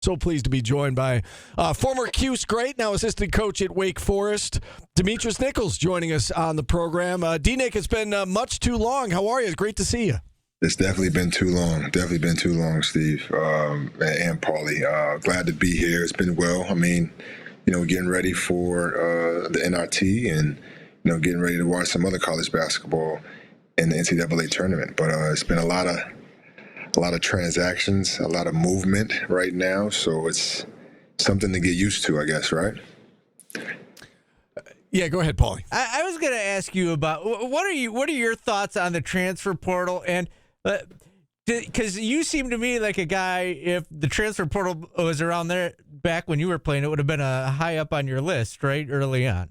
So pleased to be joined by former Cuse great, now assistant coach at Wake Forest, Demetris Nichols, joining us on the program. D-Nick, it's been much too long. How are you? It's great to see you. It's definitely been too long. Steve and Paulie. Glad to be here. It's been well. I mean, getting ready for the NRT and, getting ready to watch some other college basketball in the NCAA tournament. But it's been a lot of transactions, a lot of movement right now. So it's something to get used to, I guess, right? Yeah, go ahead, Paulie. I was going to ask you about what are your thoughts on the transfer portal, and because you seem to me like a guy, if the transfer portal was around there back when you were playing, it would have been a high up on your list, right, early on.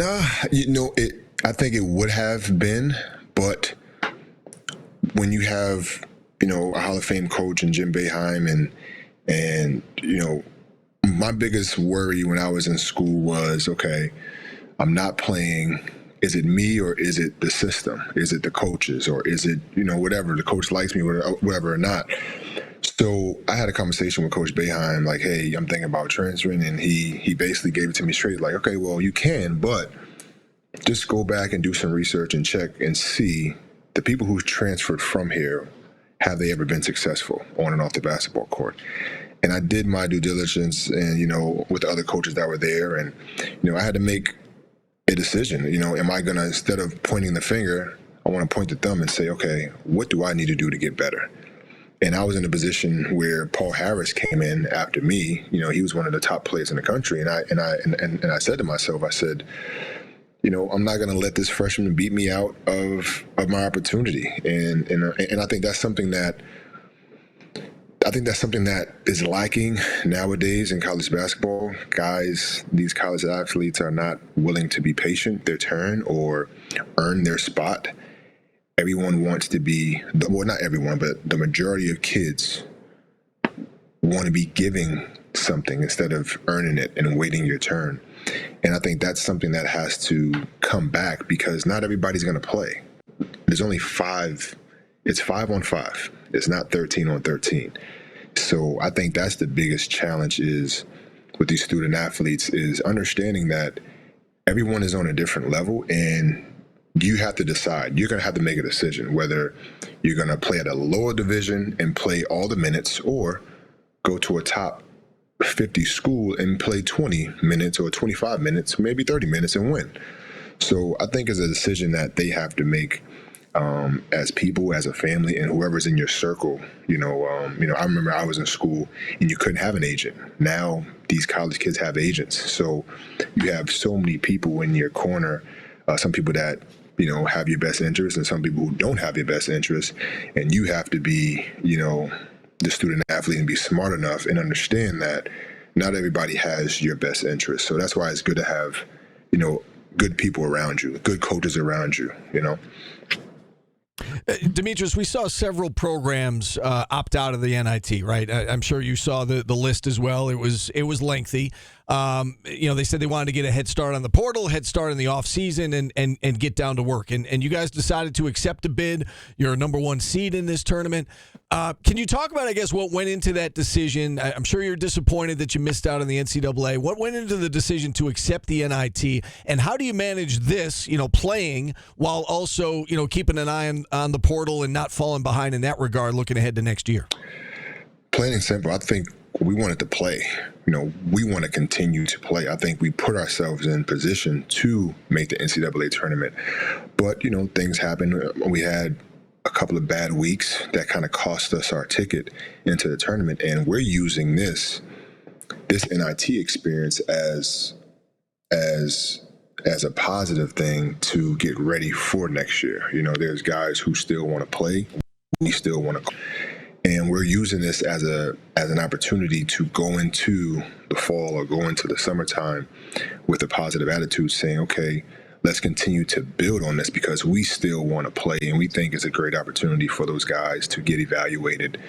I think it would have been, but when you have a Hall of Fame coach in Jim Boeheim and my biggest worry when I was in school was, okay, I'm not playing. Is it me or is it the system? Is it the coaches or is it, whatever, the coach likes me, whatever or not? So I had a conversation with Coach Boeheim, like, hey, I'm thinking about transferring. And he basically gave it to me straight, like, okay, well, you can, but just go back and do some research and check and see the people who transferred from here, have they ever been successful on and off the basketball court? And I did my due diligence and, with the other coaches that were there. And, I had to make a decision. Am I going to, instead of pointing the finger, I want to point the thumb and say, okay, what do I need to do to get better? And I was in a position where Paul Harris came in after me. He was one of the top players in the country. And I said to myself, I said, I'm not going to let this freshman beat me out of my opportunity. And I think that's something that is lacking nowadays in college basketball. Guys, these college athletes are not willing to be patient their turn or earn their spot. Everyone wants to be, well, not everyone, but the majority of kids want to be giving something instead of earning it and waiting your turn. And I think that's something that has to come back because not everybody's going to play. There's only 5. It's 5 on 5. It's not 13 on 13. So I think that's the biggest challenge is with these student athletes is understanding that everyone is on a different level and you have to decide. You're going to have to make a decision whether you're going to play at a lower division and play all the minutes or go to a top 50 school and play 20 minutes or 25 minutes, maybe 30 minutes and win. So I think it's a decision that they have to make as people, as a family, and whoever's in your circle. I remember I was in school and you couldn't have an agent. Now these college kids have agents. So you have so many people in your corner, some people that, have your best interest and some people who don't have your best interest. And you have to be, the student athlete and be smart enough and understand that not everybody has your best interest. So that's why it's good to have, good people around you, good coaches around you, Demetris, we saw several programs opt out of the NIT, right? I'm sure you saw the list as well. It was lengthy. They said they wanted to get a head start on the portal, head start in the offseason, and get down to work. And you guys decided to accept a bid. You're a number 1 seed in this tournament. Can you talk about, I guess, what went into that decision? I'm sure you're disappointed that you missed out on the NCAA. What went into the decision to accept the NIT? And how do you manage this, playing while also, keeping an eye on the portal and not falling behind in that regard looking ahead to next year? Plain and simple, I think we wanted to play. We want to continue to play. I think we put ourselves in position to make the NCAA tournament. But, things happen. We had a couple of bad weeks that kind of cost us our ticket into the tournament. And we're using this NIT experience as a positive thing to get ready for next year. There's guys who still want to play. We still want to. And we're using this as an opportunity to go into the fall or go into the summertime with a positive attitude, saying, okay, let's continue to build on this because we still want to play. And we think it's a great opportunity for those guys to get evaluated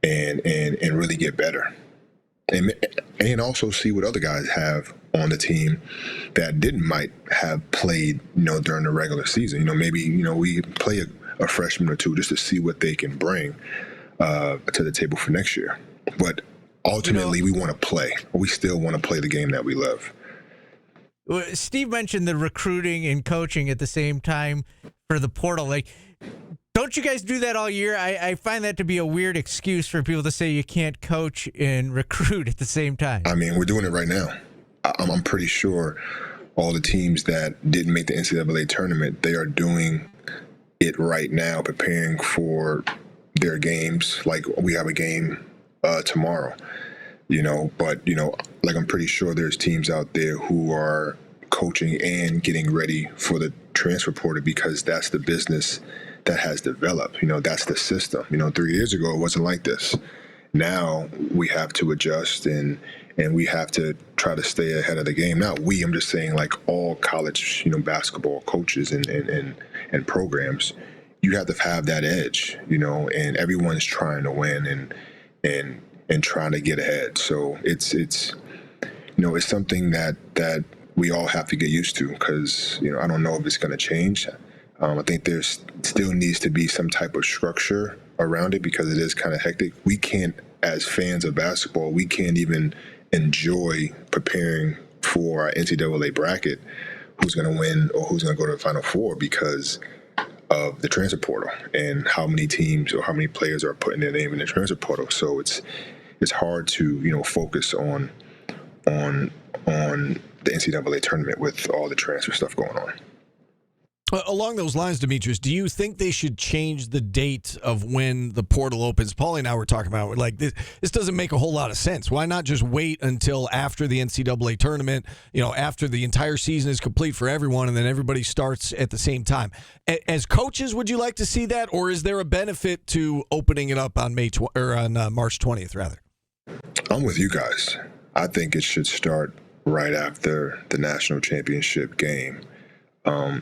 and really get better. And also see what other guys have on the team that might have played, during the regular season. Maybe, we play a freshman or two just to see what they can bring to the table for next year. But ultimately we want to play. We still want to play the game that we love. Steve mentioned the recruiting and coaching at the same time for the portal. Like, don't you guys do that all year? I find that to be a weird excuse for people to say you can't coach and recruit at the same time. I mean, we're doing it right now. I'm pretty sure all the teams that didn't make the NCAA tournament, they are doing it right now, preparing for their games. Like, we have a game tomorrow, but like, I'm pretty sure there's teams out there who are coaching and getting ready for the transfer portal, because that's the business that has developed. That's the system. 3 years ago, it wasn't like this. Now we have to adjust and we have to try to stay ahead of the game. Not we, I'm just saying, like, all college, basketball coaches and programs, you have to have that edge, and everyone's trying to win and trying to get ahead. So it's something that we all have to get used to, because, I don't know if it's going to change. I think there's still needs to be some type of structure around it, because it is kind of hectic. We can't, as fans of basketball, we can't even enjoy preparing for our NCAA bracket, who's going to win or who's going to go to the Final Four, because of the transfer portal and how many teams or how many players are putting their name in the transfer portal. So it's hard to focus on the NCAA tournament with all the transfer stuff going on. Along those lines, Demetris, do you think they should change the date of when the portal opens? Paulie and I were talking about, like, this doesn't make a whole lot of sense. Why not just wait until after the NCAA tournament, after the entire season is complete for everyone, and then everybody starts at the same time? As coaches, would you like to see that, or is there a benefit to opening it up on March 20th, rather? I'm with you guys. I think it should start right after the national championship game.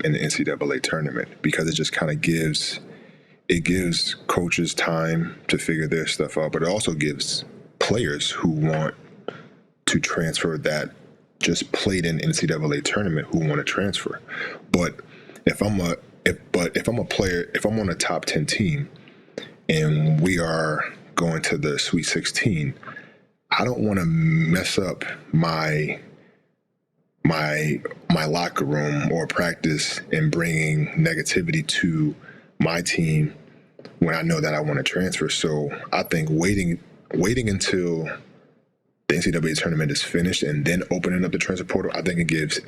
In the NCAA tournament, because it just kind of gives coaches time to figure their stuff out, but it also gives players who want to transfer that just played in NCAA tournament who want to transfer. But if I'm a player, if I'm on a top 10 team and we are going to the Sweet 16, I don't want to mess up my locker room or practice and bringing negativity to my team when I know that I want to transfer. So I think waiting until the NCAA tournament is finished and then opening up the transfer portal, I think it gives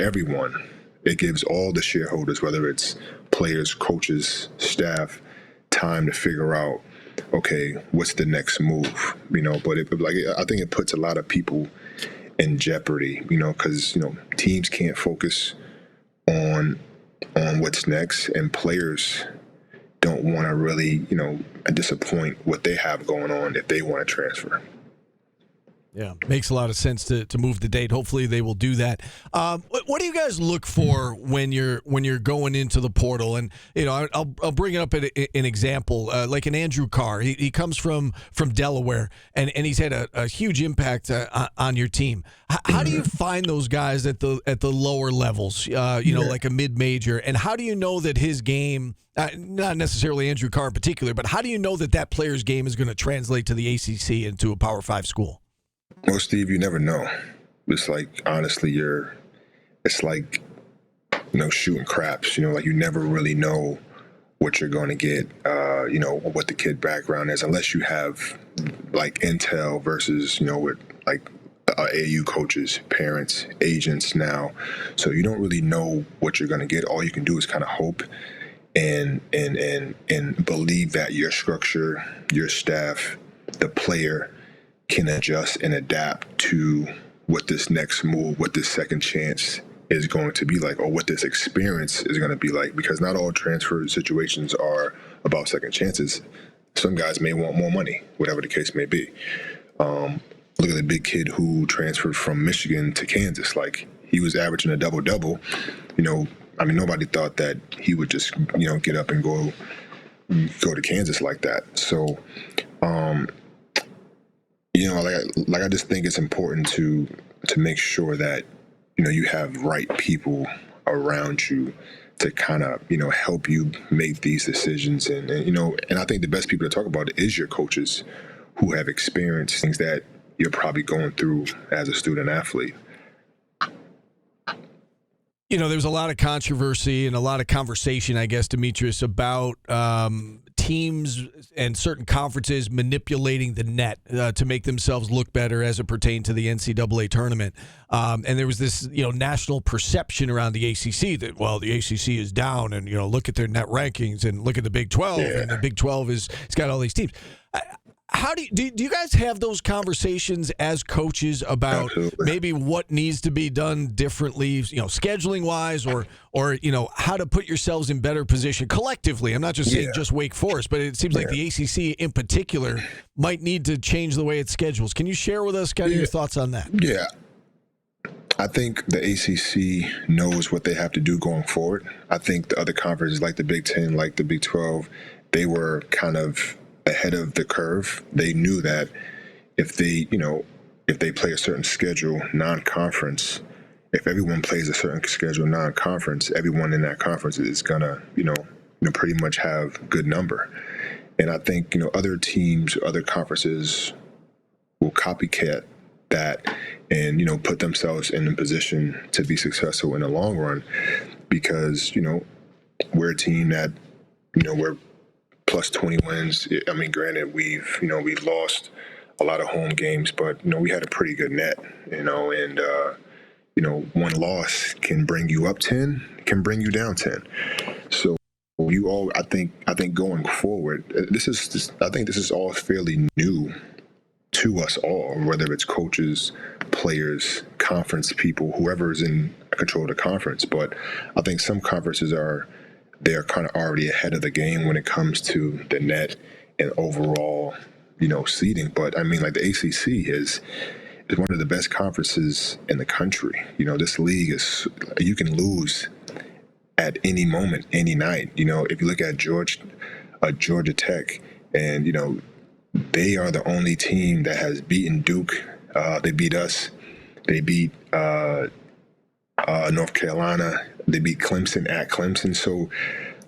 all the shareholders, whether it's players, coaches, staff, time to figure out, okay, what's the next move? But I think it puts a lot of people in jeopardy, because teams can't focus on what's next, and players don't want to really disappoint what they have going on if they want to transfer. Yeah, makes a lot of sense to move the date. Hopefully they will do that. What do you guys look for when you're going into the portal? And I'll bring it up at an example, like an Andrew Carr. He comes from Delaware, and he's had a huge impact on your team. How do you find those guys at the lower levels? Like a mid-major, and how do you know that his game? Not necessarily Andrew Carr in particular, but how do you know that player's game is going to translate to the ACC and to a Power 5 school? Well, Steve, you never know. It's like, honestly, it's like, shooting craps, like, you never really know what you're going to get, what the kid background is, unless you have like intel versus, with like AAU coaches, parents, agents now. So you don't really know what you're going to get. All you can do is kind of hope and believe that your structure, your staff, the player can adjust and adapt to what this next move, what this second chance is going to be like, or what this experience is going to be like, because not all transfer situations are about second chances. Some guys may want more money, whatever the case may be. Look at the big kid who transferred from Michigan to Kansas. Like, he was averaging a double-double. Nobody thought that he would just, get up and go to Kansas like that. So, I just think it's important to make sure that, you have right people around you to kind of, help you make these decisions. And I think the best people to talk about it is your coaches who have experienced things that you're probably going through as a student athlete. There was a lot of controversy and a lot of conversation, I guess, Demetris, about teams and certain conferences manipulating the net to make themselves look better as it pertained to the NCAA tournament. And there was this, national perception around the ACC that, well, the ACC is down and, look at their net rankings and look at the Big 12. Yeah. And the Big 12 it's got all these teams. How do you guys have those conversations as coaches about Absolutely. Maybe what needs to be done differently, scheduling wise, or how to put yourselves in better position collectively? I'm not just saying just Wake Forest, but it seems like the ACC in particular might need to change the way it schedules. Can you share with us kind of your thoughts on that? Yeah. I think the ACC knows what they have to do going forward. I think the other conferences like the Big 10, like the Big 12, they were kind of ahead of the curve. They knew that if they play a certain schedule non-conference, if everyone plays a certain schedule non-conference, everyone in that conference is gonna, pretty much have good number. And I think, other teams, other conferences will copycat that and, put themselves in a position to be successful in the long run because, we're a team that, we're plus 20 wins. I mean, granted, we've lost a lot of home games, but, we had a pretty good net, and, one loss can bring you up 10, can bring you down 10. So I think going forward, I think this is all fairly new to us all, whether it's coaches, players, conference people, whoever is in control of the conference. But I think some conferences they're kind of already ahead of the game when it comes to the net and overall, seeding. But I mean, like the ACC is one of the best conferences in the country. This league you can lose at any moment, any night. If you look at Georgia Tech, and they are the only team that has beaten Duke. They beat us. They beat North Carolina. They beat Clemson at Clemson. So,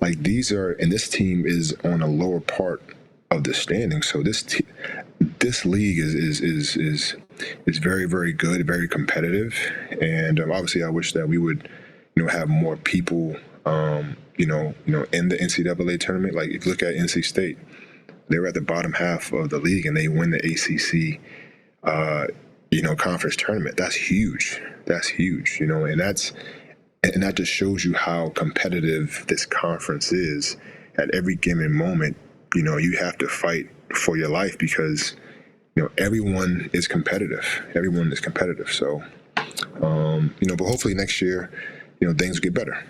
and this team is on a lower part of the standing. So this league is very, very good, very competitive. And obviously, I wish that we would, have more people, in the NCAA tournament. Like if you look at NC State, they were at the bottom half of the league and they win the ACC, conference tournament. That's huge. And that just shows you how competitive this conference is. At every given moment, you have to fight for your life because, everyone is competitive. Everyone is competitive. So, but hopefully next year, things will get better.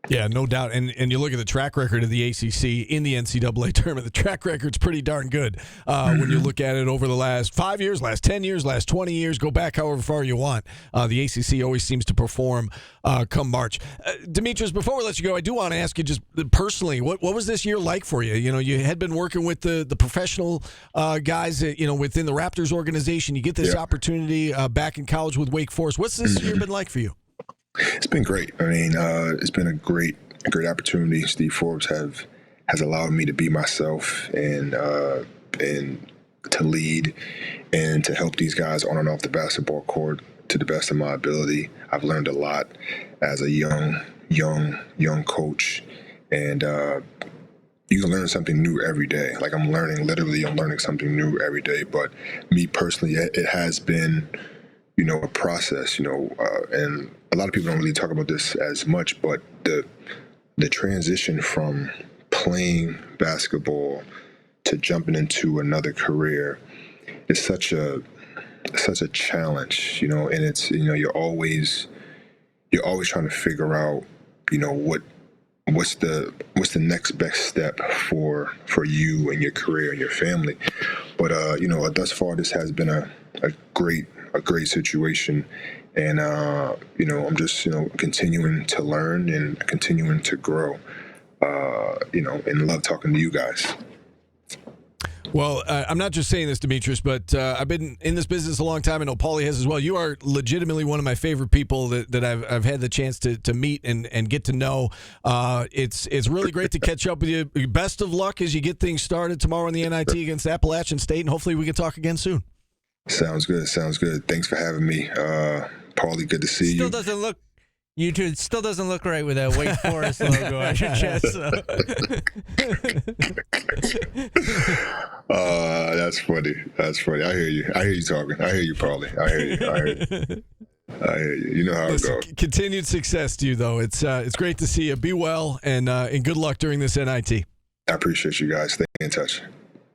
Yeah, no doubt. And you look at the track record of the ACC in the NCAA tournament, the track record's pretty darn good when you look at it over the last 5 years, last 10 years, last 20 years, go back however far you want. The ACC always seems to perform come March. Demetris, before we let you go, I do want to ask you just personally, what was this year like for you? You had been working with the professional guys, within the Raptors organization. You get this opportunity back in college with Wake Forest. What's this year been like for you? It's been great. I mean, it's been a great opportunity. Steve Forbes has allowed me to be myself and to lead and to help these guys on and off the basketball court to the best of my ability. I've learned a lot as a young coach, and you can learn something new every day. Like I'm learning something new every day. But me personally, it has been, a process, and a lot of people don't really talk about this as much, but the transition from playing basketball to jumping into another career is such a challenge, and it's, you're always trying to figure out, what's the next best step for you and your career and your family. But thus far this has been a great situation, and I'm just continuing to learn and continuing to grow, and love talking to you guys. Well, I'm not just saying this, Demetris, but I've been in this business a long time. I know Paulie has as well. You are legitimately one of my favorite people that I've had the chance to meet and get to know. It's really great to catch up with you. Best of luck as you get things started tomorrow in the NIT against Appalachian State, and hopefully we can talk again soon. Sounds good. Sounds good. Thanks for having me. Paulie, good to see Still you. doesn't look. You two, it still doesn't look right with that Wake Forest logo on your chest. So. That's funny. That's funny. I hear you. I hear you talking. I hear you, Paulie. I hear you. I hear you. I hear you. You know how it goes. Continued success to you, though. It's great to see you. Be well, and good luck during this NIT. I appreciate you guys. Stay in touch.